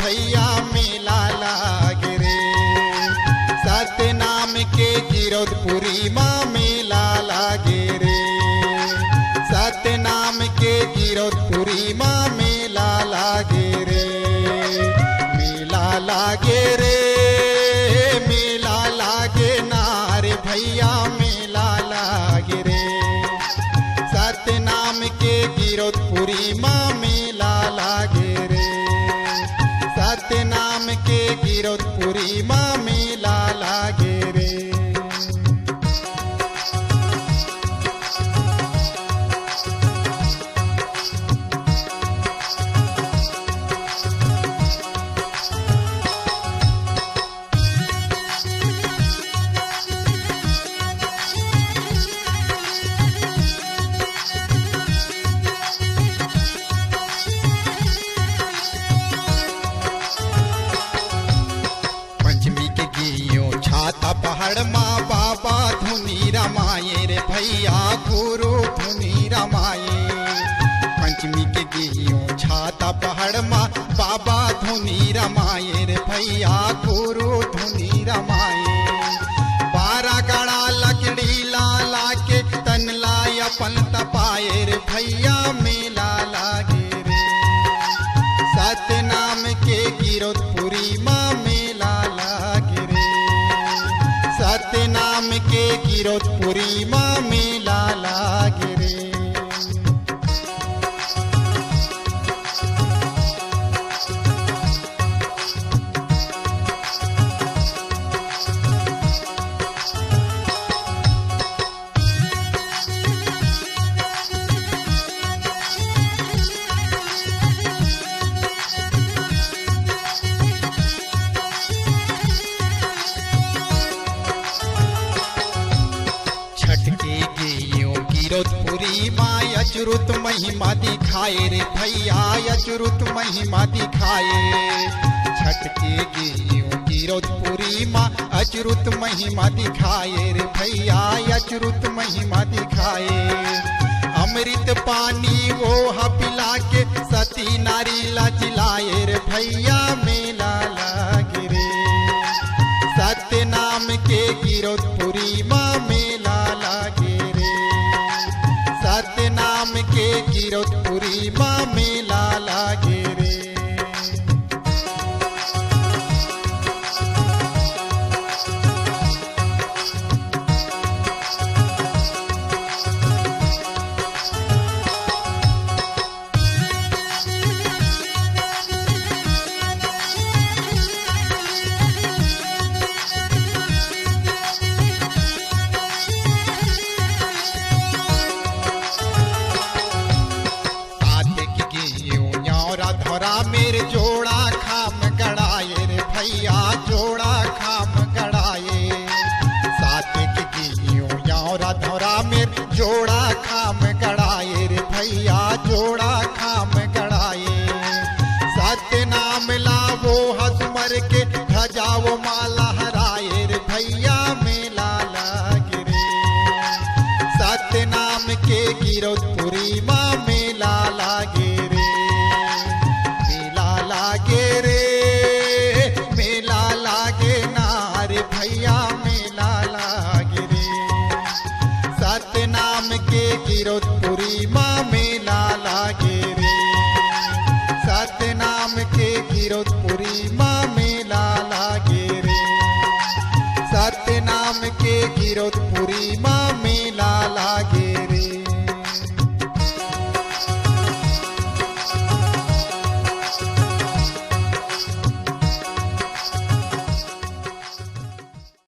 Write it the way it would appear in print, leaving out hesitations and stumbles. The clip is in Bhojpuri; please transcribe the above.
भैया मेला लागे रे। सतनाम के गिरौदपुरी माँ मेला लागे रे। सतनाम के गिरौदपुरी माँ मेला लागे रे। मेला लागे रे, मेला लागे नारे भैया मेला लागे रे। सतनाम के गिरौदपुरी माँ मेला लागे रे। सतनाम के गिरौदपुरी माँ मेला लागे रे। छाता पहाड़ माँ बाबा धुनी रमाये रे भैया गुरु धुनी रमाये। पंचमी के गियो छाता पहाड़ माँ बाबा धुनी रमाये रे भैया गुरु धुनी रमाये। 12 गड़ा लकड़ी ला के तन लाय अपन तपाए रे भैया मेला लागे रे। सतनाम के गिरौदपुरी माँ मेला लागे रे। सतनाम के गिरौदपुरी माँ मेला लागे रे। गिरौदपुरी माँ अचरुत महिमा दिखाए रे भैया अचरुत महिमा दिखाए। छठ के गिरौदपुरी माँ अचरुत महिमा दिखाए रे भैया अचरुत महिमा दिखाए। अमृत पानी वो पिला के सती नारी लचलाए रे भैया मेला लागे रे। सतनाम के गिरौदपुरी माँ मेला लागे रे। सतनाम के गिरौदपुरी माँ मेला लागे रे। धरा मेरे जोड़ा खाम गड़ाए रे भैया जोड़ा खाम गड़ाए। सात गियो यारा धरा मेरे जोड़ा खाम गड़ाए रे भैया जोड़ा खाम गड़ाए। सतनाम लावो हसमर के ध्वजाओ माला हराए रे भैया मेला लागे रे। सतनाम के गिरौदपुरी माँ मेला लागे रे। लागे रे मेला लागे नारे भैया मेला लागे रे। सतनाम के गिरौदपुरी माँ मेला लागे रे। सतनाम के गिरौदपुरी माँ मेला लागे रे। सतनाम के गिरौदपुरी माँ मेला लागे